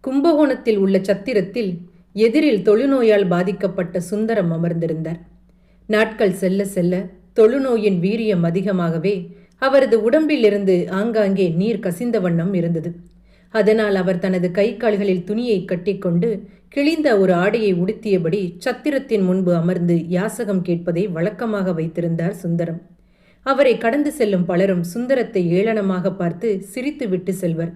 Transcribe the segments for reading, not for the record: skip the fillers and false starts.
கும்பகோணத்தில் உள்ள சத்திரத்தில் எதிரில் தொழுநோயால் பாதிக்கப்பட்ட சுந்தரம் அமர்ந்திருந்தார். நாட்கள் செல்ல செல்ல தொழுநோயின் வீரியம் அதிகமாகவே அவரது உடம்பிலிருந்து ஆங்காங்கே நீர் கசிந்த வண்ணம் இருந்தது. அதனால் அவர் தனது கை கால்களில் துணியை கட்டிக்கொண்டு கிழிந்த ஒரு ஆடையை உடுத்தியபடி சத்திரத்தின் முன்பு அமர்ந்து யாசகம் கேட்பதை வழக்கமாக வைத்திருந்தார் சுந்தரம். அவரை கடந்து செல்லும் பலரும் சுந்தரத்தை ஏளனமாக பார்த்து சிரித்து விட்டு செல்வர்.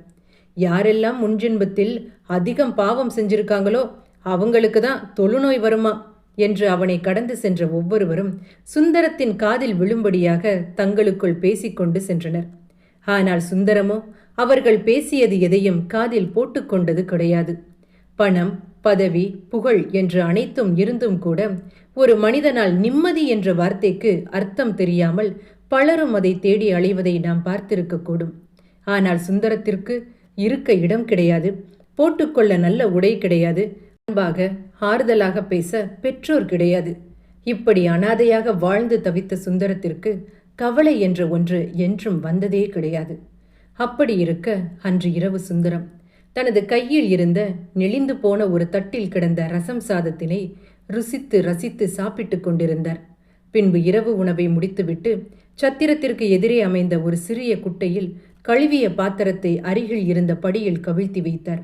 யாரெல்லாம் முன்ஜென்மத்தில் அதிகம் பாவம் செஞ்சிருக்காங்களோ அவங்களுக்கு தான் தொழுநோய் வருமா என்று அவனை கடந்து சென்ற ஒவ்வொருவரும் சுந்தரத்தின் காதில் விழும்படியாக தங்களுக்குள் பேசிக்கொண்டு சென்றனர். ஆனால் சுந்தரமோ அவர்கள் பேசியது எதையும் காதில் போட்டுக்கொண்டது கிடையாது. பணம், பதவி, புகழ் என்று அனைத்தும் இருந்தும் கூட ஒரு மனிதனால் நிம்மதி என்ற வார்த்தைக்கு அர்த்தம் தெரியாமல் பலரும் அதை தேடி அலைவதை நாம் பார்த்திருக்கக்கூடும். ஆனால் சுந்தரத்திற்கு இருக்க இடம் கிடையாது, போட்டுக்கொள்ள நல்ல உடை கிடையாது, அன்பாக ஆறுதலாக பேச பெற்றோர் கிடையாது. இப்படி அனாதையாக வாழ்ந்து தவித்த சுந்தரத்திற்கு கவலை என்ற ஒன்று என்றும் வந்ததே கிடையாது. அப்படி இருக்க அன்று இரவு சுந்தரம் தனது கையில் இருந்த நெளிந்து போன ஒரு தட்டில் கிடந்த ரசம் சாதத்தினை ருசித்து ரசித்து சாப்பிட்டு கொண்டிருந்தார். பின்பு இரவு உணவை முடித்துவிட்டு சத்திரத்திற்கு எதிரே அமைந்த ஒரு சிறிய குட்டையில் கழுவிய பாத்திரத்தை அருகில் இருந்த படியில் கவிழ்த்தி வைத்தார்.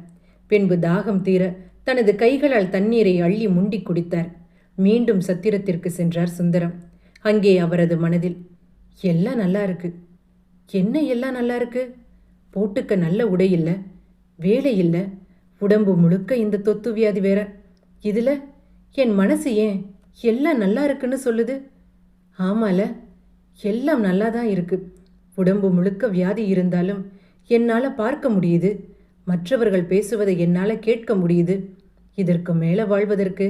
பின்பு தாகம் தீர தனது கைகளால் தண்ணீரை அள்ளி முண்டி குடித்தார். மீண்டும் சத்திரத்திற்கு சென்றார் சுந்தரம். அங்கே அவரது மனதில் எல்லாம் நல்லா இருக்கு. என்ன எல்லாம் நல்லா இருக்கு? போட்டுக்க நல்ல உடை இல்லை, வேலை இல்லை, உடம்பு முழுக்க இந்த தொத்து வியாதி வேற. இதுல என் மனசு ஏன் எல்லாம் நல்லா இருக்குன்னு சொல்லுது? ஆமால, எல்லாம் நல்லா தான் இருக்கு. உடம்பு முழுக்க வியாதி இருந்தாலும் என்னால் பார்க்க முடியுது, மற்றவர்கள் பேசுவதை என்னால் கேட்க முடியுது. இதற்கு மேலே வாழ்வதற்கு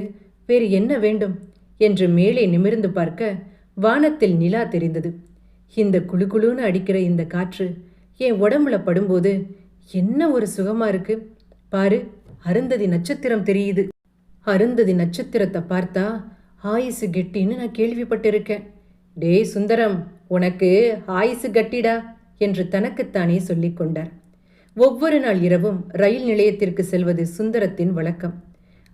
வேறு என்ன வேண்டும் என்று மேலே நிமிர்ந்து பார்க்க வானத்தில் நிலா தெரிந்தது. இந்த குளுகுளுன்னு அடிக்கிற இந்த காற்று என் உடம்புல படும்போது என்ன ஒரு சுகமா இருக்கு பாரு. அருந்ததி நட்சத்திரம் தெரியுது. அருந்ததி நட்சத்திரத்தை பார்த்தா ஆயுசு கெட்டின்னு நான் கேள்விப்பட்டிருக்கேன். டேய் சுந்தரம், உனக்கு ஆயுசு கட்டிடா என்று தனக்குத்தானே சொல்லிக் கொண்டார். ஒவ்வொரு நாள் இரவும் ரயில் நிலையத்திற்கு செல்வது சுந்தரத்தின் வழக்கம்.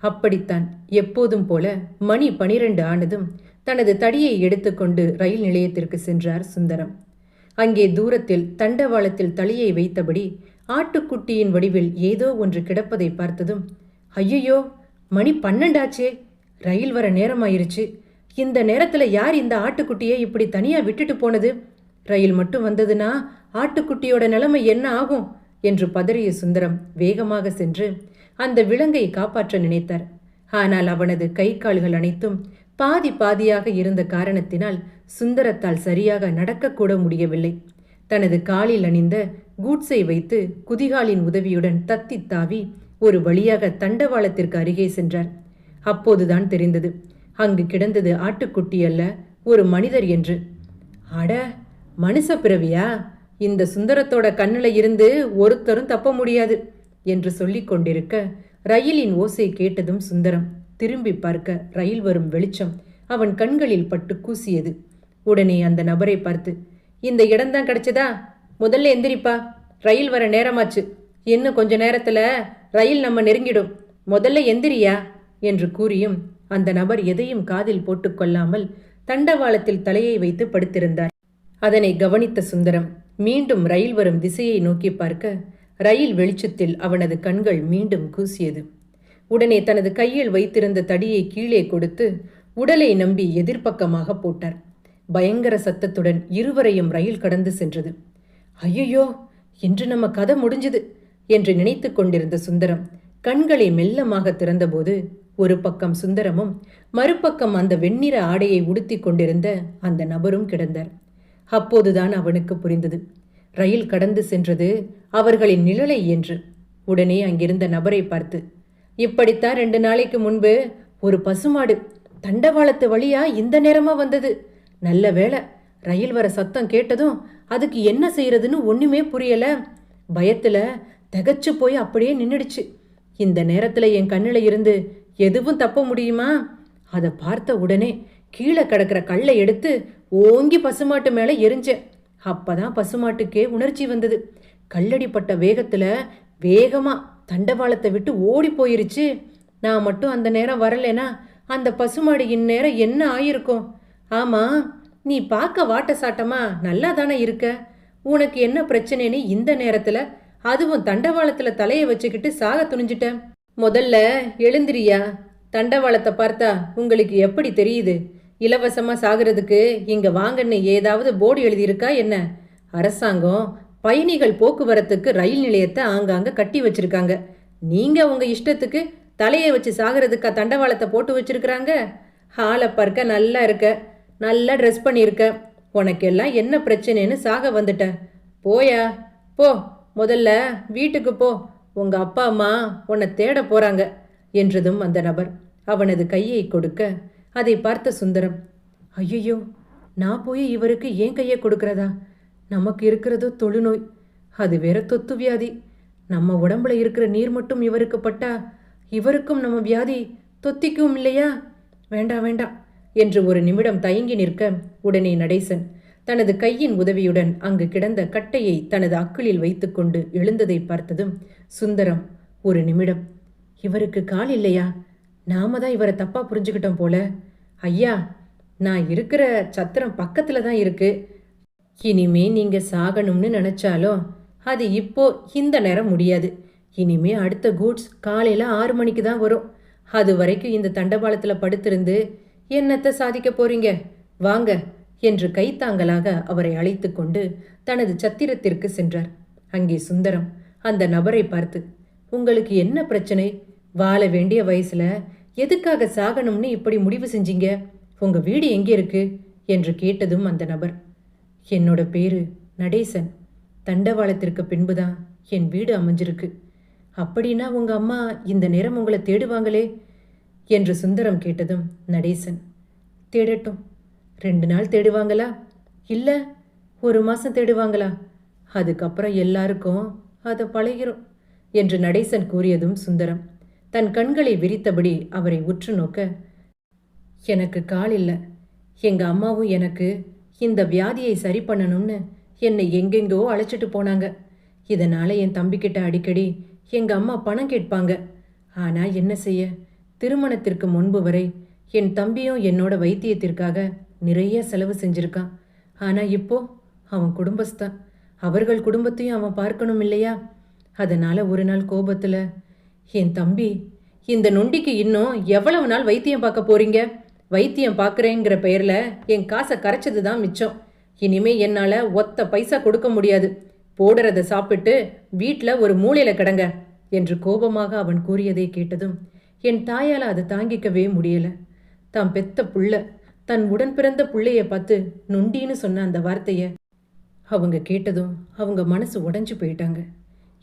அப்படித்தான் எப்போதும் போல மணி 12 ஆனதும் தனது தடியை எடுத்துக்கொண்டு ரயில் நிலையத்திற்கு சென்றார் சுந்தரம். அங்கே தூரத்தில் தண்டவாளத்தில் தலையை வைத்தபடி ஆட்டுக்குட்டியின் வடிவில் ஏதோ ஒன்று கிடப்பதை பார்த்ததும், ஐயையோ, மணி 12 ஆச்சே, ரயில் வர நேரமாயிருச்சு. இந்த நேரத்தில் யார் இந்த ஆட்டுக்குட்டியை இப்படி தனியாக விட்டுட்டு போனது? ரயில் மட்டும் வந்ததுன்னா ஆட்டுக்குட்டியோட நிலைமை என்ன ஆகும் என்று பதறிய சுந்தரம் வேகமாக சென்று அந்த விலங்கை காப்பாற்ற நினைத்தார். ஆனால் அவனது கை கால்கள் அனைத்தும் பாதி பாதியாக இருந்த காரணத்தினால் சுந்தரத்தால் சரியாக நடக்கக்கூட முடியவில்லை. தனது காலில் அணிந்த கூட்ஸை வைத்து குதிகாலின் உதவியுடன் தத்தி தாவி ஒரு வழியாக தண்டவாளத்திற்கு அருகே சென்றார். அப்போதுதான் தெரிந்தது அங்கு கிடந்தது ஆட்டுக்குட்டி அல்ல, ஒரு மனிதர் என்று. அட, மனுஷ பிறவியா? இந்த சுந்தரத்தோட கண்ணில் இருந்து ஒருத்தரும் தப்ப முடியாது என்று சொல்லிக் கொண்டிருக்க ரயிலின் ஓசை கேட்டதும் சுந்தரம் திரும்பி பார்க்க ரயில் வரும் வெளிச்சம் அவன் கண்களில் பட்டு கூசியது. உடனே அந்த நபரை பார்த்து, இந்த இடம்தான் கிடைச்சதா? முதல்ல எந்திரிப்பா, ரயில் வர நேரமாச்சு. இன்னும் கொஞ்ச நேரத்துல ரயில் நம்ம நெருங்கிடும், முதல்ல எந்திரியா என்று கூறியும் அந்த நபர் எதையும் காதில் போட்டுக்கொள்ளாமல் தண்டவாளத்தில் தலையை வைத்து படுத்திருந்தார். அதனை கவனித்த சுந்தரம் மீண்டும் ரயில் வரும் திசையை நோக்கி பார்க்க ரயில் வெளிச்சத்தில் அவனது கண்கள் மீண்டும் கூசியது. உடனே தனது கையில் வைத்திருந்த தடியை கீழே கொடுத்து உடலை நம்பி எதிர்ப்பக்கமாக போட்டார். பயங்கர சத்தத்துடன் இருவரையும் ரயில் கடந்து சென்றது. ஐயோ, இன்று நம்ம கதை முடிஞ்சது என்று நினைத்து கொண்டிருந்த சுந்தரம் கண்களை மெல்லமாக திறந்தபோது ஒரு பக்கம் சுந்தரமும் மறுபக்கம் அந்த வெண்ணிற ஆடையை உடுத்தி கொண்டிருந்த அந்த நபரும் கிடந்தார். அப்போதுதான் அவனுக்கு புரிந்தது, ரயில் கடந்து சென்றது அவர்களின் நிழலை என்று. உடனே அங்கிருந்த நபரை பார்த்து, இப்படித்தான் 2 நாளைக்கு முன்பு ஒரு பசுமாடு தண்டவாளத்து வழியா இந்த நேரமா வந்தது. நல்ல வேளை, ரயில் வர சத்தம் கேட்டதும் அதுக்கு என்ன செய்யறதுன்னு ஒண்ணுமே புரியல. பயத்துல திகச்சு போய் அப்படியே நின்னுடுச்சு. இந்த நேரத்துல என் கண்ணில் இருந்து எதுவும் தப்ப முடியுமா? அதை பார்த்த உடனே கீழே கிடக்கிற கல்லை எடுத்து ஓங்கி பசுமாட்டு மேலே எரிஞ்சேன். அப்பதான் பசுமாட்டுக்கே உணர்ச்சி வந்தது. கல்லடிப்பட்ட வேகத்துல வேகமா தண்டவாளத்தை விட்டு ஓடி போயிருச்சு. நான் மட்டும் அந்த நேரம் வரலைனா அந்த பசுமாடு இந்நேரம் என்ன ஆயிருக்கும்? ஆமா, நீ பார்க்க வாட்ட சாட்டமா நல்லா தானே இருக்க. உனக்கு என்ன பிரச்சனைன்னு இந்த நேரத்துல, அதுவும் தண்டவாளத்துல தலையை வச்சுக்கிட்டு சாக துணிஞ்சிட்ட? முதல்ல எழுந்திரியா. தண்டவாளத்தை பார்த்தா உங்களுக்கு எப்படி தெரியுது? இலவசமா சாகிறதுக்கு இங்க வாங்கன்னு ஏதாவது போர்டு எழுதியிருக்கா என்ன? அரசாங்கம் பயணிகள் போக்குவரத்துக்கு ரயில் நிலையத்தை ஆங்காங்க கட்டி வச்சிருக்காங்க. நீங்க உங்க இஷ்டத்துக்கு தலையை வச்சு சாகிறதுக்கா தண்டவாளத்தை போட்டு வச்சிருக்கிறாங்க? ஆளை பார்க்க நல்லா இருக்க, நல்லா ட்ரெஸ் பண்ணியிருக்க. உனக்கெல்லாம் என்ன பிரச்சனைன்னு சாக வந்துட்ட. போயா போ, முதல்ல வீட்டுக்கு போ. உங்க அப்பா அம்மா உன்னை தேட போறாங்க என்றதும் அந்த நபர் அவனது கையை கொடுக்க அதை பார்த்த சுந்தரம், ஐயோ, நான் போய் இவருக்கு ஏன் கையை கொடுக்கறதா? நமக்கு இருக்கிறதோ தொழுநோய், அது வேற தொத்து வியாதி. நம்ம உடம்புல இருக்கிற நீர் மட்டும் இவருக்கு பட்டா இவருக்கும் நம்ம வியாதி தொத்திக்கும் இல்லையா? வேண்டாம் வேண்டாம் என்று ஒரு நிமிடம் தயங்கி நிற்க, உடனே நடேசன் தனது கையின் உதவியுடன் அங்கு கிடந்த கட்டையை தனது அக்கிளில் வைத்துக்கொண்டு எழுந்ததை பார்த்ததும் சுந்தரம் ஒரு நிமிடம், இவருக்கு கால் இல்லையா? நாம தான் இவரை தப்பா புரிஞ்சுக்கிட்டோம் போல. ஐயா, நான் இருக்கிற சத்திரம் பக்கத்துல தான் இருக்கு. இனிமே நீங்க சாகணும்னு நினைச்சாலும் அது இப்போ இந்த நேரம் முடியாது. இனிமே அடுத்த கூட்ஸ் காலையில 6 மணிக்கு தான் வரும். அது வரைக்கும் இந்த தண்டவாளத்துல படுத்திருந்து என்னத்தை சாதிக்க போறீங்க? வாங்க என்று கைத்தாங்கலாக அவரை அழைத்து கொண்டு தனது சத்திரத்திற்கு சென்றார். அங்கே சுந்தரம் அந்த நபரை பார்த்து, உங்களுக்கு என்ன பிரச்சனை? வாழ வேண்டிய வயசுல எதுக்காக சாகணும்னு இப்படி முடிவு செஞ்சீங்க? உங்க வீடு எங்கே இருக்கு என்று கேட்டதும் அந்த நபர், என்னோட பேரு நடேசன். தண்டவாளத்திற்கு பின்புதான் என் வீடு அமைஞ்சிருக்கு. அப்படின்னா உங்க அம்மா இந்த நேரம் உங்களை தேடுவாங்களே என்று சுந்தரம் கேட்டதும் நடேசன், தேடட்டும். 2 நாள் தேடுவாங்களா? இல்லை 1 மாசம் தேடுவாங்களா? அதுக்கப்புறம் எல்லாருக்கும் அதை பழகிரும் என்று நடேசன் கூறியதும் சுந்தரம் தன் கண்களை விரித்தபடி அவரை உற்று நோக்க, எனக்கு கால் இல்லை. எங்க அம்மாவும் எனக்கு இந்த வியாதியை சரி பண்ணணும்னு என்னை எங்கெங்கோ அழைச்சிட்டு போனாங்க. இதனால என் தம்பிக்கிட்ட அடிக்கடி எங்க அம்மா பணம் கேட்பாங்க. ஆனா என்ன செய்ய, திருமணத்திற்கு முன்பு வரை என் தம்பியும் என்னோட வைத்தியத்திற்காக நிறைய செலவு செஞ்சிருக்கான். ஆனா இப்போ அவன் குடும்பஸ்தான். அவர்கள் குடும்பத்தையும் அவன் பார்க்கணும் இல்லையா? அதனால ஒரு நாள் கோபத்துல, என் தம்பி, இந்த நொண்டிக்கு இன்னும் எவ்வளவு நாள் வைத்தியம் பார்க்க போறீங்க? வைத்தியம் பார்க்குறேங்கிற பெயர்ல என் காசை கரைச்சது தான் மிச்சம். இனிமே என்னால ஒத்த பைசா கொடுக்க முடியாது. போடுறத சாப்பிட்டு வீட்டில் ஒரு மூலையில கிடங்க என்று கோபமாக அவன் கூறியதை கேட்டதும் என் தாயால் அதை தாங்கிக்கவே முடியல. தாம் பெத்த புள்ள, தன் உடன் பிறந்த புள்ளைய பார்த்து நொண்டின்னு சொன்ன அந்த வார்த்தைய அவங்க கேட்டதும் அவங்க மனசு உடைஞ்சு போயிட்டாங்க.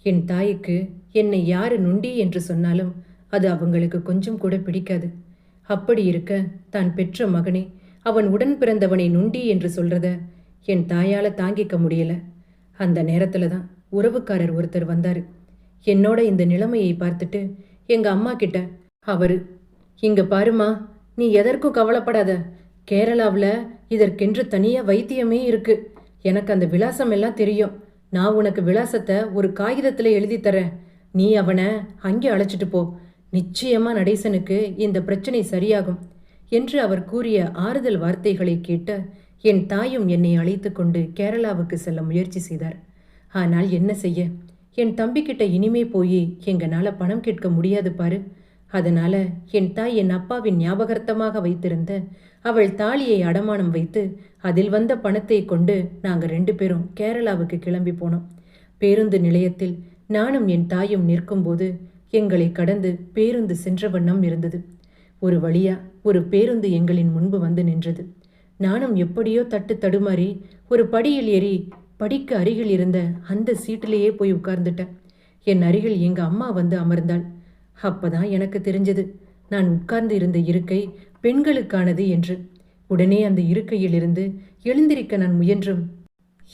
என் தாய்க்கு என்னை யாரு நொண்டி என்று சொன்னாலும் அது அவங்களுக்கு கொஞ்சம் கூட பிடிக்காது. அப்படி இருக்க தான் பெற்ற மகனே அவன் உடன் பிறந்தவனை நொண்டி என்று சொல்றத என் தாயால தாங்கிக்க முடியல. அந்த நேரத்துல தான் உறவுக்காரர் ஒருத்தர் வந்தாரு. என்னோட இந்த நிலைமையை பார்த்துட்டு எங்க அம்மா கிட்ட அவரு, இங்க பாருமா, நீ எதற்கும் கவலைப்படாத. கேரளாவில் இதற்கென்று தனியா வைத்தியமே இருக்கு. எனக்கு அந்த விலாசம் எல்லாம் தெரியும். நான் உனக்கு விலாசத்தை ஒரு காகிதத்துல எழுதி தரேன். நீ அவனை அங்கே அழைச்சிட்டு போ. நிச்சயமா நடேசனுக்கு இந்த பிரச்சனை சரியாகும் என்று அவர் கூறிய ஆறுதல் வார்த்தைகளை கேட்ட என் தாயும் என்னை அழைத்து கொண்டு கேரளாவுக்கு செல்ல முயற்சி செய்தார். ஆனால் என்ன செய்ய, என் தம்பிக்கிட்ட இனிமே போய் எங்களால பணம் கேட்க முடியாது பாரு. அதனால என் தாய் என் அப்பாவின் ஞாபகார்த்தமாக வைத்திருந்த அவள் தாலியை அடமானம் வைத்து அதில் வந்த பணத்தை கொண்டு நாங்கள் 2 பேரும் கேரளாவுக்கு கிளம்பி போனோம். பேருந்து நிலையத்தில் நானும் என் தாயும் நிற்கும்போது எங்களை கடந்து பேருந்து சென்ற வண்ணம் இருந்தது. ஒரு வழியா ஒரு பேருந்து எங்களின் முன்பு வந்து நின்றது. நானும் எப்படியோ தட்டு தடுமாறி ஒரு படியில் ஏறி படிக்கு அருகில் இருந்த அந்த சீட்டிலேயே போய் உட்கார்ந்துட்டேன். என் அருகில் எங்க அம்மா வந்து அமர்ந்தாள். அப்பதான் எனக்கு தெரிஞ்சது, நான் உட்கார்ந்து இருந்த இருக்கை பெண்களுக்கானது என்று. உடனே அந்த இருக்கையில் இருந்து எழுந்திருக்க நான் முயன்றும்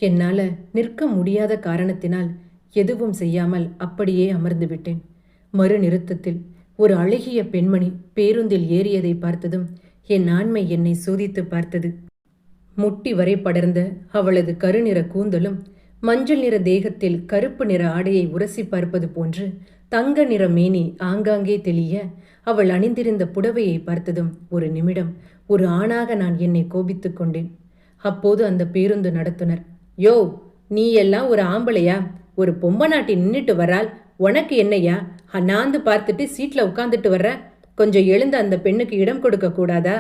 என்னால நிற்க முடியாத காரணத்தினால் எதுவும் செய்யாமல் அப்படியே அமர்ந்து விட்டேன். மறு நிறுத்தத்தில் ஒரு அழகிய பெண்மணி பேருந்தில் ஏறியதை பார்த்ததும் என் ஆண்மை என்னை சோதித்து பார்த்தது. முட்டி வரை படர்ந்த அவளது கருநிற கூந்தலும் மஞ்சள் நிற தேகத்தில் கருப்பு நிற ஆடையை உரசி பார்ப்பது போன்று தங்க நிற மேனி ஆங்காங்கே தெளிய அவள் அணிந்திருந்த புடவையை பார்த்ததும் ஒரு நிமிடம் ஒரு ஆணாக நான் என்னை கோபித்துக் கொண்டேன். அப்போது அந்த பேருந்து நடத்துனர், யோ, நீ எல்லாம் ஒரு ஆம்பளையா? ஒரு பொம்பநாட்டி நின்னுட்டு வரால், உனக்கு என்னையா? அண்ணாந்து பார்த்துட்டு சீட்ல உட்காந்துட்டு வர்ற, கொஞ்சம் எழுந்து அந்த பெண்ணுக்கு இடம் கொடுக்க கூடாதா?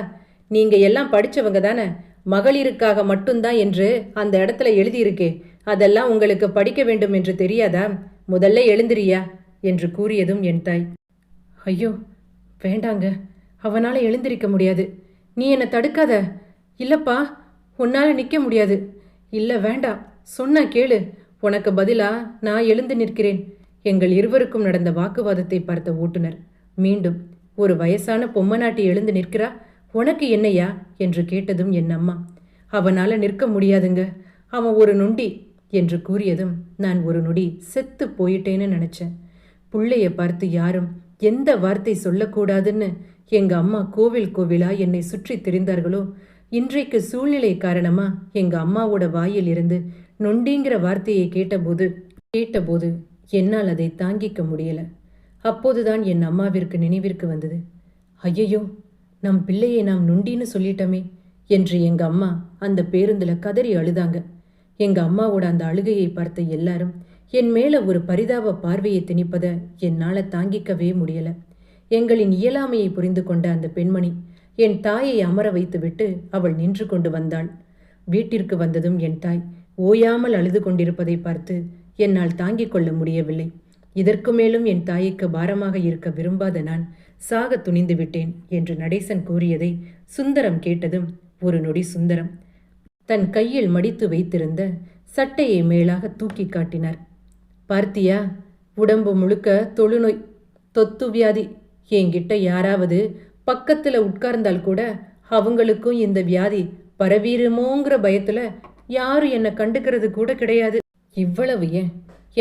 நீங்க எல்லாம் படிச்சவங்க தானே, மகளிருக்காக மட்டும்தான் என்று அந்த இடத்துல எழுதியிருக்கே, அதெல்லாம் உங்களுக்கு படிக்க வேண்டும் என்று தெரியாதா? முதல்ல எழுந்திரியா என்று கூறியதும் என் தாய், ஐயோ வேண்டாங்க, அவனால் எழுந்திருக்க முடியாது, நீ என்னை தடுக்காத. இல்லப்பா, உன்னால் நிற்க முடியாது. இல்லை வேண்டாம், சொன்னா கேளு, உனக்கு பதிலா நான் எழுந்து நிற்கிறேன். எங்கள் இருவருக்கும் நடந்த வாக்குவாதத்தை பார்த்த ஓட்டுநர் மீண்டும், ஒரு வயசான பொம்மநாட்டி எழுந்து நிற்கிறா, உனக்கு என்னையா என்று கேட்டதும் என் அம்மா, அவனால் நிற்க முடியாதுங்க, அவன் ஒரு நொண்டி என்று கூறியதும் நான் ஒரு நொடி செத்து போயிட்டேன்னு நினச்சேன். பிள்ளைய பார்த்து யாரும் எந்த வார்த்தை சொல்லக்கூடாதுன்னு எங்க அம்மா கோவில் கோவிலா என்னை சுற்றி திரிந்தார்களோ, இன்றைக்கு சூழ்நிலை காரணமா எங்க அம்மாவோட வாயில் இருந்து நொண்டிங்கிற வார்த்தையை கேட்டபோது என்னால் அதை தாங்கிக்க முடியல. அப்போதுதான் என் அம்மாவிற்கு நினைவிற்கு வந்தது, ஐயையோ, நம் பிள்ளையை நாம் நொண்டின்னு சொல்லிட்டோமே என்று எங்க அம்மா அந்த பேருந்துல கதறி அழுதாங்க. எங்க அம்மாவோட அந்த அழுகையை பார்த்த எல்லாரும் என் மேல ஒரு பரிதாப பார்வையை திணிப்பதை என்னால் தாங்கிக்கவே முடியல. எங்களின் இயலாமையை புரிந்து கொண்ட அந்த பெண்மணி என் தாயை அமர வைத்துவிட்டு அவள் நின்று கொண்டு வந்தாள். வீட்டிற்கு வந்ததும் என் தாய் ஓயாமல் அழுது கொண்டிருப்பதை பார்த்து என்னால் தாங்கிக் கொள்ள முடியவில்லை. இதற்கு மேலும் என் தாய்க்கு பாரமாக இருக்க விரும்பாத நான் சாக துணிந்து விட்டேன் என்று நடேசன் கூறியதை சுந்தரம் கேட்டதும் ஒரு நொடி சுந்தரம் தன் கையில் மடித்து வைத்திருந்த சட்டையை மேலாக தூக்கி காட்டினார். பார்த்தியா, உடம்பு முழுக்க தொழுநோய், தொத்து வியாதி. என்கிட்ட யாராவது பக்கத்தில் உட்கார்ந்தால் கூட அவங்களுக்கும் இந்த வியாதி பரவீருமோங்கிற பயத்தில் யாரும் என்னை கண்டுக்கிறது கூட கிடையாது. இவ்வளவு ஏன்,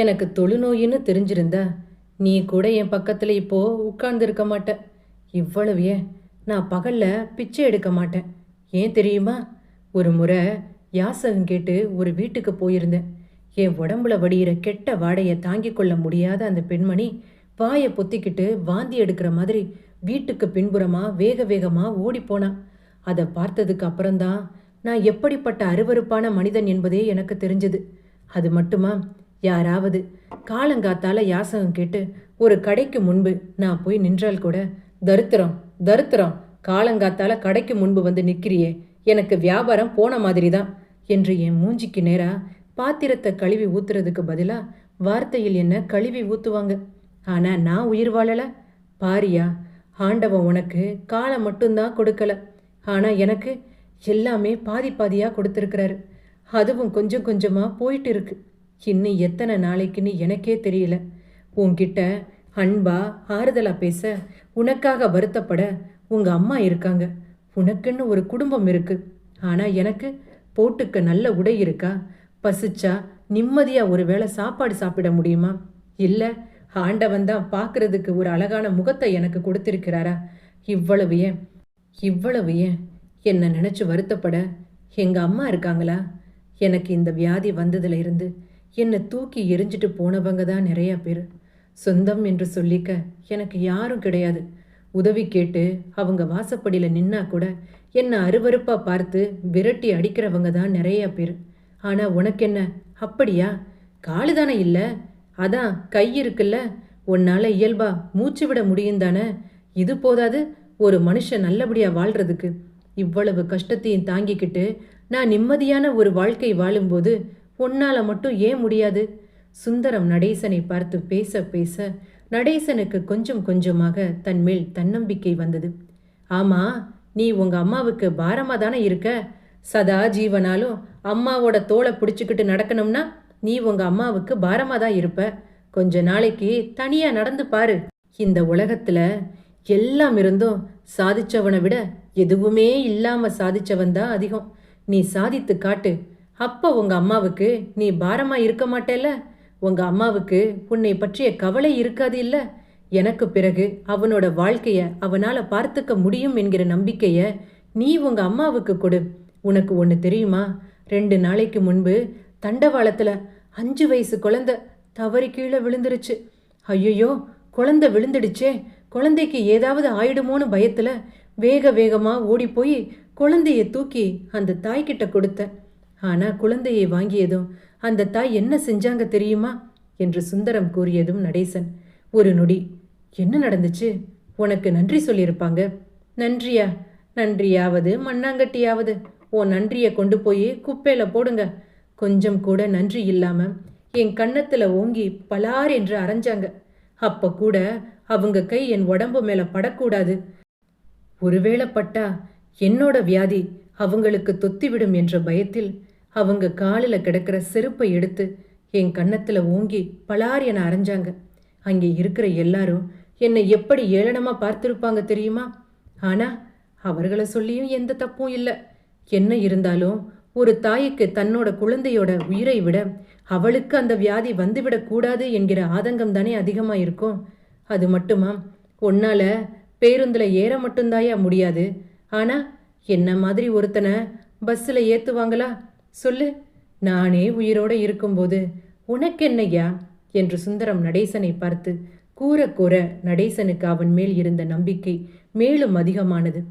எனக்கு தொழுநோயின்னு தெரிஞ்சிருந்தா நீ கூட என் பக்கத்தில் இப்போ உட்கார்ந்துருக்க மாட்ட. இவ்வளவு ஏன், நான் பகலில் பிச்சை எடுக்க மாட்டேன். ஏன் தெரியுமா, ஒரு முறை யாசகம் கேட்டு ஒரு வீட்டுக்கு போயிருந்தேன். என் உடம்புல வடிகிற கெட்ட வாடையை தாங்கிக் கொள்ள முடியாத அந்த பெண்மணி வாயை பொத்திக்கிட்டு வாந்தி எடுக்கிற மாதிரி வீட்டுக்கு பின்புறமாக வேக வேகமாக ஓடிப்போனான். அதை பார்த்ததுக்கு அப்புறம்தான் நான் எப்படிப்பட்ட அருவருப்பான மனிதன் என்பதே எனக்கு தெரிஞ்சது. அது மட்டுமா, யாராவது காலங்காத்தால யாசகம் கேட்டு ஒரு கடைக்கு முன்பு நான் போய் நின்றால் கூட, தரித்திரம் தரித்திரம், காலங்காத்தால கடைக்கு முன்பு வந்து நிற்கிறியே, எனக்கு வியாபாரம் போன மாதிரி தான் என்று என் மூஞ்சிக்கு நேரா பாத்திரத்தை கழுவி ஊத்துறதுக்கு பதிலா வார்த்தையில் என்ன கழுவி ஊத்துவாங்க. ஆனா நான் உயிர் வாழல. பாரியா, ஆண்டவன் உனக்கு காலை மட்டும்தான் கொடுக்கல, ஆனா எனக்கு எல்லாமே பாதி பாதியா கொடுத்துருக்கிறாரு. அதுவும் கொஞ்சம் கொஞ்சமா போயிட்டு இருக்கு. இன்னும் எத்தனை நாளைக்குன்னு எனக்கே தெரியல. உன்கிட்ட அன்பா ஆறுதலா பேச, உனக்காக வருத்தப்பட உங்க அம்மா இருக்காங்க. உனக்குன்னு ஒரு குடும்பம் இருக்கு. ஆனா எனக்கு போட்டுக்க நல்ல உடை இருக்கா? பசிச்சா நிம்மதியா ஒரு வேளை சாப்பாடு சாப்பிட முடியுமா? இல்ல ஆண்டவன் தான் பார்க்கறதுக்கு ஒரு அழகான முகத்தை எனக்கு கொடுத்திருக்கிறாரா? இவ்வளவு ஏன் என்னை நினைச்சு வருத்தப்பட எங்க அம்மா இருக்காங்களா? எனக்கு இந்த வியாதி வந்ததுல இருந்து என்னை தூக்கி எரிஞ்சிட்டு போனவங்க தான் நிறைய பேர். சொந்தம் என்று சொல்லிக்க எனக்கு யாரும் கிடையாது. உதவி கேட்டு அவங்க வாசப்படியில் நின்னா கூட என்னை அருவருப்பா பார்த்து விரட்டி அடிக்கிறவங்க தான் நிறைய பேர். ஆனால் உனக்கு என்ன அப்படியா? காலு தானே இல்லை, அதான் கை இருக்குல்ல, உன்னால் இயல்பா மூச்சு விட முடியும் தானே. இது போதாது ஒரு மனுஷன் நல்லபடியாக வாழ்கிறதுக்கு? இவ்வளவு கஷ்டத்தையும் தாங்கிக்கிட்டு நான் நிம்மதியான ஒரு வாழ்க்கை வாழும்போது உன்னால் மட்டும் ஏன் முடியாது? சுந்தரம் நடேசனை பார்த்து பேச பேச நடேசனுக்கு கொஞ்சம் கொஞ்சமாக தன்மேல் தன்னம்பிக்கை வந்தது. ஆமா, நீ உங்க அம்மாவுக்கு பாரமா தானே இருக்க. சதா ஜீவனாலும் அம்மாவோட தோலை பிடிச்சிக்கிட்டு நடக்கணும்னா நீ உங்க அம்மாவுக்கு பாரமா தான் இருப்ப. கொஞ்ச நாளைக்கு தனியா நடந்து பாரு. இந்த உலகத்துல எல்லாம் இருந்தும் சாதிச்சவனை விட எதுவுமே இல்லாம சாதிச்சவன் தான் அதிகம். நீ சாதித்து காட்டு. அப்ப உங்க அம்மாவுக்கு நீ பாரமா இருக்க மாட்டேல்ல. உங்க அம்மாவுக்கு உன்னை பற்றிய கவலை இருக்காது இல்ல. எனக்கு பிறகு அவனோட வாழ்க்கைய அவனால பார்த்துக்க முடியும் என்கிற நம்பிக்கைய நீ உங்க அம்மாவுக்கு கொடு. உனக்கு ஒன்று தெரியுமா? 2 நாளைக்கு முன்பு தண்டவாளத்துல 5 வயசு குழந்தை தவறி கீழே விழுந்துருச்சு. ஐயோ, குழந்தை விழுந்துடுச்சே, குழந்தைக்கு ஏதாவது ஆயிடுமோன்னு பயத்துல வேக வேகமா ஓடி போய் குழந்தைய தூக்கி அந்த தாய்கிட்ட கொடுத்தேன். ஆனா குழந்தையை வாங்கியதும் அந்த தாய் என்ன செஞ்சாங்க தெரியுமா என்று சுந்தரம் கூறியதும் நடேசன் ஒரு நொடி, என்ன நடந்துச்சு? உனக்கு நன்றி சொல்லியிருப்பாங்க. நன்றியா? நன்றியாவது மண்ணாங்கட்டியாவது உன் நன்றியை கொண்டு போய் குப்பையில போடுங்க. கொஞ்சம் கூட நன்றி இல்லாம என் கன்னத்துல ஓங்கி பலார் என்று அரைஞ்சாங்க. அப்ப கூட அவங்க கை என் உடம்பு மேல படக்கூடாது. ஒருவேளை பட்டா என்னோட வியாதி அவங்களுக்கு தொத்திவிடும் என்ற பயத்தில் அவங்க காலில் கிடக்கிற செருப்பை எடுத்து என் கன்னத்துல ஓங்கி பலார் என அரைஞ்சாங்க. அங்கே இருக்கிற எல்லாரும் என்னை எப்படி ஏளனமா பார்த்திருப்பாங்க தெரியுமா? ஆனா அவர்களை சொல்லியும் எந்த தப்பும் இல்லை. என்ன இருந்தாலும் ஒரு தாய்க்கு தன்னோட குழந்தையோட உயிரை விட அவளுக்கு அந்த வியாதி வந்துவிடக் கூடாது என்கிற ஆதங்கம் தானே அதிகமாக இருக்கும். அது மட்டுமா, உன்னால பேருந்துல ஏற மட்டும்தாயா முடியாது. ஆனா என்ன மாதிரி ஒருத்தனை பஸ்ஸில் ஏற்றுவாங்களா சொல்லு? நானே உயிரோட இருக்கும்போது உனக்கென்னையா என்று சுந்தரம் நடேசனை பார்த்து கூற கூற நடேசனுக்கு அவன் மேல் இருந்த நம்பிக்கை மேலும் அதிகமானது.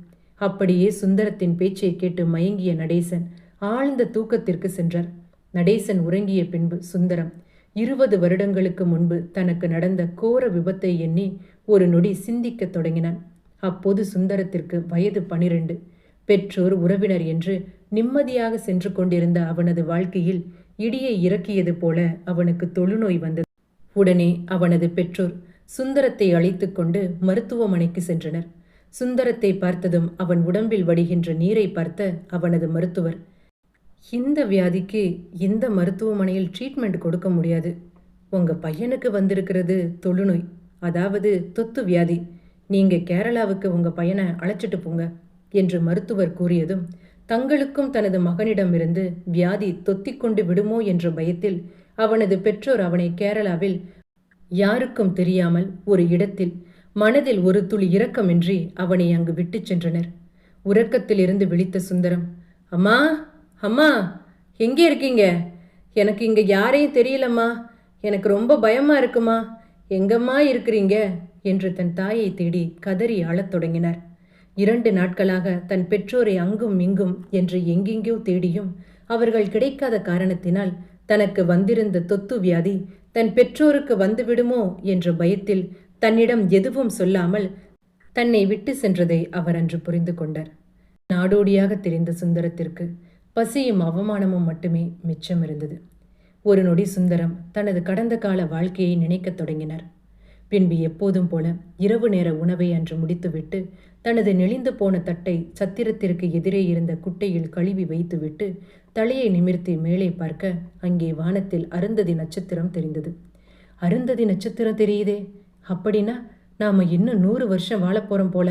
அப்படியே சுந்தரத்தின் பேச்சை கேட்டு மயங்கிய நடேசன் ஆழ்ந்த தூக்கத்திற்கு சென்றார். நடேசன் உறங்கிய பின்பு சுந்தரம் 20 வருடங்களுக்கு முன்பு தனக்கு நடந்த கோர விபத்தை எண்ணி ஒரு நொடி சிந்திக்கத் தொடங்கினான். அப்போது சுந்தரத்திற்கு வயது 12. பெற்றோர் உறவினர் என்று நிம்மதியாக சென்று கொண்டிருந்த அவனது வாழ்க்கையில் இடியை இறக்கியது போல அவனுக்கு தொழுநோய் வந்தது. உடனே அவனது பெற்றோர் சுந்தரத்தை அழைத்து கொண்டு மருத்துவமனைக்கு சென்றனர். சுந்தரத்தை பார்த்ததும் அவன் உடம்பில் வடிகின்ற நீரை பார்த்த அவனது மருத்துவர், இந்த வியாதிக்கு இந்த மருத்துவமனையில் ட்ரீட்மெண்ட் கொடுக்க முடியாது. உங்க பையனுக்கு வந்திருக்கிறது தொழுநோய், அதாவது தொத்து வியாதி. நீங்க கேரளாவுக்கு உங்க பையனை அழைச்சிட்டு போங்க என்று மருத்துவர் கூறியதும் தங்களுக்கும் தனது மகனிடமிருந்து வியாதி தொத்திக்கொண்டு விடுமோ என்ற பயத்தில் அவனது பெற்றோர் அவனை கேரளாவில் யாருக்கும் தெரியாமல் ஒரு இடத்தில் மனதில் ஒரு துளி இரக்கமின்றி அவனை அங்கு விட்டு சென்றனர். உறக்கத்திலிருந்து விழித்த சுந்தரம், அம்மா அம்மா எங்கே இருக்கீங்க? எனக்கு இங்க யாரையும் தெரியலம்மா, எனக்கு ரொம்ப பயமா இருக்குமா, எங்கம்மா இருக்கிறீங்க என்று தன் தாயை தேடி கதறி அழத் தொடங்கினார். 2 நாட்களாக தன் பெற்றோரை அங்கும் இங்கும் என்று எங்கெங்கோ தேடியும் அவர்கள் கிடைக்காத காரணத்தினால் தனக்கு வந்திருந்த தொத்து வியாதி தன் பெற்றோருக்கு வந்துவிடுமோ என்ற பயத்தில் தன்னிடம் எதுவும் சொல்லாமல் தன்னை விட்டு சென்றதை அவர் அன்று புரிந்து கொண்டார். நாடோடியாக தெரிந்த சுந்தரத்திற்கு பசியும் அவமானமும் மட்டுமே மிச்சம் இருந்தது. ஒரு நொடி சுந்தரம் தனது கடந்த கால வாழ்க்கையை நினைக்கத் தொடங்கினார். பின்பு எப்போதும் போல இரவு நேர உணவை அன்று முடித்துவிட்டு தனது நெளிந்து போன தட்டை சத்திரத்திற்கு எதிரே இருந்த குட்டையில் கழுவி வைத்துவிட்டு தலையை நிமிர்த்தி மேலே பார்க்க அங்கே வானத்தில் அருந்ததி நட்சத்திரம் தெரிந்தது. அருந்ததி நட்சத்திரம் தெரியுதே, அப்படின்னா நாம இன்னும் 100 வருஷம் வாழப்போறோம் போல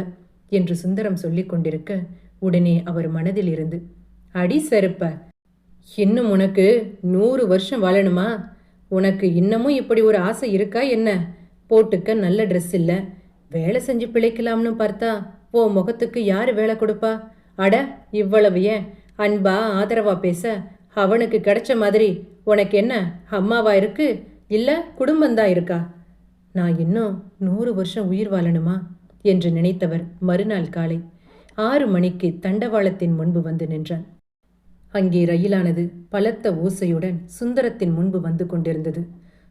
என்று சுந்தரம் சொல்லி கொண்டிருக்க உடனே அவர் மனதில் இருந்து, அடி செருப்ப, இன்னும் உனக்கு 100 வருஷம் வாழணுமா? உனக்கு இன்னமும் இப்படி ஒரு ஆசை இருக்கா என்ன? போட்டுக்க நல்ல ட்ரெஸ் இல்லை, வேலை செஞ்சு பிழைக்கலாம்னு பார்த்தா ஓ முகத்துக்கு யார் வேலை கொடுப்பா? அட இவ்வளவு ஏன் அன்பா ஆதரவா பேச அவனுக்கு கிடைச்ச மாதிரி உனக்கு என்ன அம்மாவா இருக்கு, இல்லை குடும்பந்தான் இருக்கா? நான் இன்னும் 100 வருஷம் உயிர் வாழணுமா என்று நினைத்தவர் மறுநாள் காலை 6 மணிக்கு தண்டவாளத்தின் முன்பு வந்து நின்றான். அங்கே ரயிலானது பலத்த ஓசையுடன் சுந்தரத்தின் முன்பு வந்து கொண்டிருந்தது.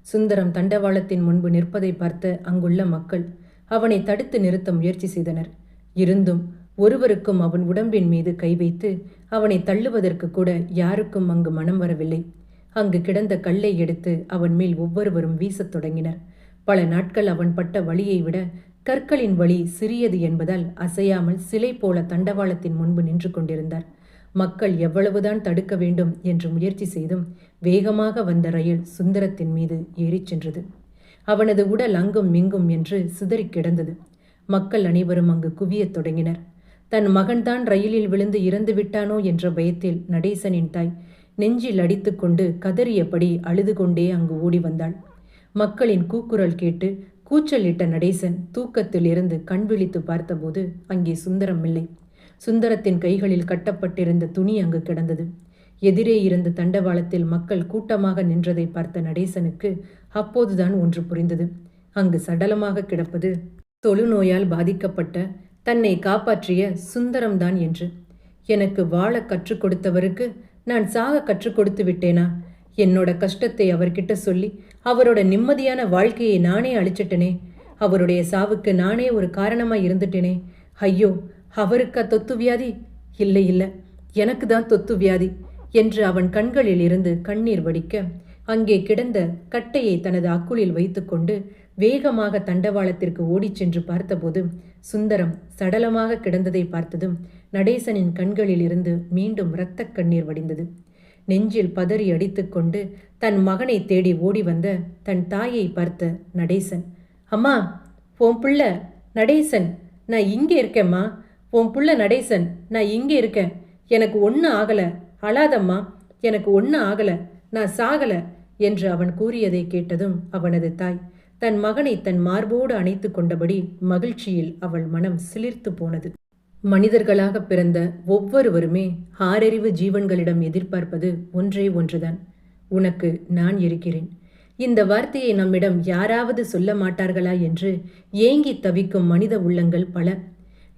சுந்தரம் தண்டவாளத்தின் முன்பு நிற்பதை பார்த்த அங்குள்ள மக்கள் அவனை தடுத்து நிறுத்த முயற்சி செய்தனர். இருந்தும் ஒருவருக்கும் அவன் உடம்பின் மீது கை வைத்து அவனை தள்ளுவதற்கு கூட யாருக்கும் அங்கு மனம் வரவில்லை. அங்கு கிடந்த கல்லை எடுத்து அவன் மேல் ஒவ்வொருவரும் வீசத் தொடங்கினர். பல நாட்கள் அவன் பட்ட வலியை விட கற்களின் வலி சிறியது என்பதால் அசையாமல் சிலை போல தண்டவாளத்தின் முன்பு நின்று கொண்டிருந்தார். மக்கள் எவ்வளவுதான் தடுக்க வேண்டும் என்று முயற்சி செய்தும் வேகமாக வந்த ரயில் சுந்தரத்தின் மீது ஏறிச் சென்றது. அவனது உடல் அங்கும் மிங்கும் என்று சிதறி கிடந்தது. மக்கள் அனைவரும் அங்கு குவியத் தொடங்கினர். தன் மகன்தான் ரயிலில் விழுந்து இறந்து விட்டானோ என்ற பயத்தில் நடேசனின் தாய் நெஞ்சில் அடித்துக்கொண்டு கதறியபடி அழுது கொண்டே அங்கு ஓடி வந்தாள். மக்களின் கூக்குரல் கேட்டு கூச்சலிட்ட நடேசன் தூக்கத்தில் இருந்து கண் விழித்து பார்த்தபோது அங்கே சுந்தரம் இல்லை. சுந்தரத்தின் கைகளில் கட்டப்பட்டிருந்த துணி அங்கு கிடந்தது. எதிரே இருந்த தண்டவாளத்தில் மக்கள் கூட்டமாக நின்றதை பார்த்த நடேசனுக்கு அப்போதுதான் ஒன்று புரிந்தது. அங்கு சடலமாக கிடப்பது தொழுநோயால் பாதிக்கப்பட்ட தன்னை காப்பாற்றிய சுந்தரம்தான் என்று. எனக்கு வாழ கற்றுக் கொடுத்தவருக்கு நான் சாக கற்றுக் கொடுத்து விட்டேனா? என்னோட கஷ்டத்தை அவர்கிட்ட சொல்லி அவரோட நிம்மதியான வாழ்க்கையை நானே அழிச்சிட்டனே. அவருடைய சாவுக்கு நானே ஒரு காரணமாக இருந்துட்டேனே. ஐயோ, அவருக்கா தொத்து வியாதி? இல்லை இல்லை, எனக்கு தான் தொத்து வியாதி என்று அவன் கண்களில் இருந்து கண்ணீர் வடிக்க அங்கே கிடந்த கட்டையை தனது அக்குளில் வைத்துக்கொண்டு வேகமாக தண்டவாளத்திற்கு ஓடிச் சென்று பார்த்தபோது சுந்தரம் சடலமாக கிடந்ததை பார்த்ததும் நடேசனின் கண்களில் இருந்து மீண்டும் இரத்த கண்ணீர் வடிந்தது. நெஞ்சில் பதறி அடித்துக்கொண்டு தன் மகனை தேடி ஓடி வந்த தன் தாயை பார்த்த நடேசன், அம்மா, உன் புள்ள நடேசன், நான் இங்கே இருக்கேம்மா. உன் புள்ள நடேசன், நான் இங்கே இருக்கேன். எனக்கு ஒன்றும் ஆகலை, அழாதம்மா, எனக்கு ஒன்றும் ஆகலை, நான் சாகலை என்று அவன் கூறியதை கேட்டதும் அவனது தாய் தன் மகனை தன் மார்போடு அணைத்து கொண்டபடி மகிழ்ச்சியில் அவள் மனம் சிலிர்த்து போனது. மனிதர்களாக பிறந்த ஒவ்வொருவருமே ஆறறிவு ஜீவன்களிடம் எதிர்பார்ப்பது ஒன்றே ஒன்றுதான், உனக்கு நான் இருக்கிறேன். இந்த வார்த்தையை நம்மிடம் யாராவது சொல்ல மாட்டார்களா என்று ஏங்கி தவிக்கும் மனித உள்ளங்கள் பல.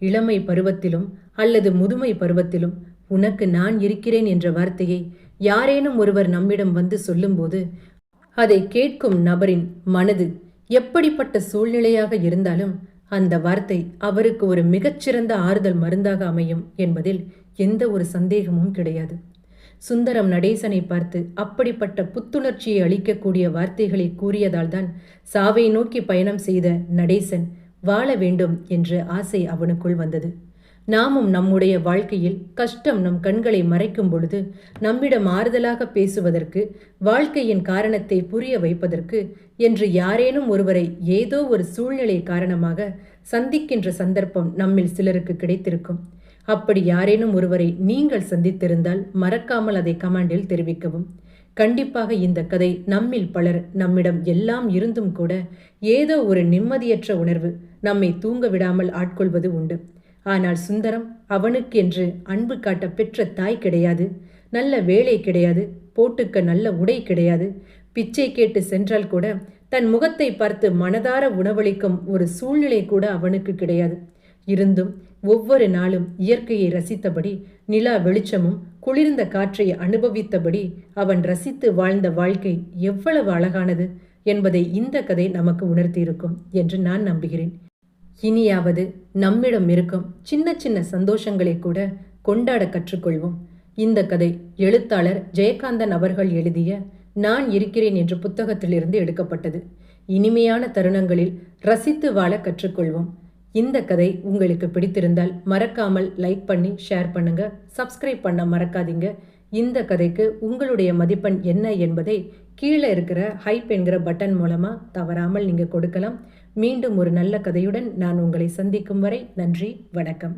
இளமை பருவத்திலும் அல்லது முதுமை பருவத்திலும் உனக்கு நான் இருக்கிறேன் என்ற வார்த்தையை யாரேனும் ஒருவர் நம்மிடம் வந்து சொல்லும்போது அதை கேட்கும் நபரின் மனது எப்படிப்பட்ட சூழ்நிலையாக இருந்தாலும் அந்த வார்த்தை அவருக்கு ஒரு மிகச்சிறந்த ஆறுதல் மருந்தாக அமையும் என்பதில் எந்த ஒரு சந்தேகமும் கிடையாது. சுந்தரம் நடேசனை பார்த்து அப்படிப்பட்ட புத்துணர்ச்சியை அளிக்கக்கூடிய வார்த்தைகளை கூறியதால்தான் சாவை நோக்கி பயணம் செய்த நடேசன் வாழ வேண்டும் என்ற ஆசை அவனுக்குள் வந்தது. நாமும் நம்முடைய வாழ்க்கையில் கஷ்டம் நம் கண்களை மறைக்கும் பொழுது நம்மிடம் ஆறுதலாக பேசுவதற்கு, வாழ்க்கையின் காரணத்தை புரிய வைப்பதற்கு என்று யாரேனும் ஒருவரை ஏதோ ஒரு சூழ்நிலை காரணமாக சந்திக்கின்ற சந்தர்ப்பம் நம்மில் சிலருக்கு கிடைத்திருக்கும். அப்படி யாரேனும் ஒருவரை நீங்கள் சந்தித்திருந்தால் மறக்காமல் அதை கமெண்டில் தெரிவிக்கவும். கண்டிப்பாக இந்த கதை நம்மில் பலர் நம்மிடம் எல்லாம் இருந்தும் கூட ஏதோ ஒரு நிம்மதியற்ற உணர்வு நம்மை தூங்க விடாமல் ஆட்கொள்வது உண்டு. ஆனால் சுந்தரம் அவனுக்கென்று அன்பு காட்ட பெற்ற தாய் கிடையாது, நல்ல வேலை கிடையாது, போட்டுக்க நல்ல உடை கிடையாது, பிச்சை கேட்டு சென்றால் கூட தன் முகத்தை பார்த்து மனதார உணவளிக்கும் ஒரு சூழ்நிலை கூட அவனுக்கு கிடையாது. இருந்தும் ஒவ்வொரு நாளும் இயற்கையை ரசித்தபடி, நிலா வெளிச்சமும் குளிர்ந்த காற்றை அனுபவித்தபடி அவன் ரசித்து வாழ்ந்த வாழ்க்கை எவ்வளவு அழகானது என்பதை இந்த கதை நமக்கு உணர்த்தியிருக்கும் என்று நான் நம்புகிறேன். இனியாவது நம்மிடம் இருக்கும் சின்ன சின்ன சந்தோஷங்களை கூட கொண்டாட கற்றுக்கொள்வோம். இந்த கதை எழுத்தாளர் ஜெயகாந்தன் அவர்கள் எழுதிய நான் இருக்கிறேன் என்ற புத்தகத்திலிருந்து எடுக்கப்பட்டது. இனிமையான தருணங்களில் ரசித்து வாழ கற்றுக்கொள்வோம். இந்த கதை உங்களுக்கு பிடித்திருந்தால் மறக்காமல் லைக் பண்ணி ஷேர் பண்ணுங்க, சப்ஸ்கிரைப் பண்ண மறக்காதீங்க. இந்த கதைக்கு உங்களுடைய மதிப்பெண் என்ன என்பதை கீழே இருக்கிற ஹைப் என்கிற பட்டன் மூலமாக தவறாமல் நீங்கள் கொடுக்கலாம். மீண்டும் ஒரு நல்ல கதையுடன் நான் உங்களை சந்திக்கும் வரை நன்றி, வணக்கம்.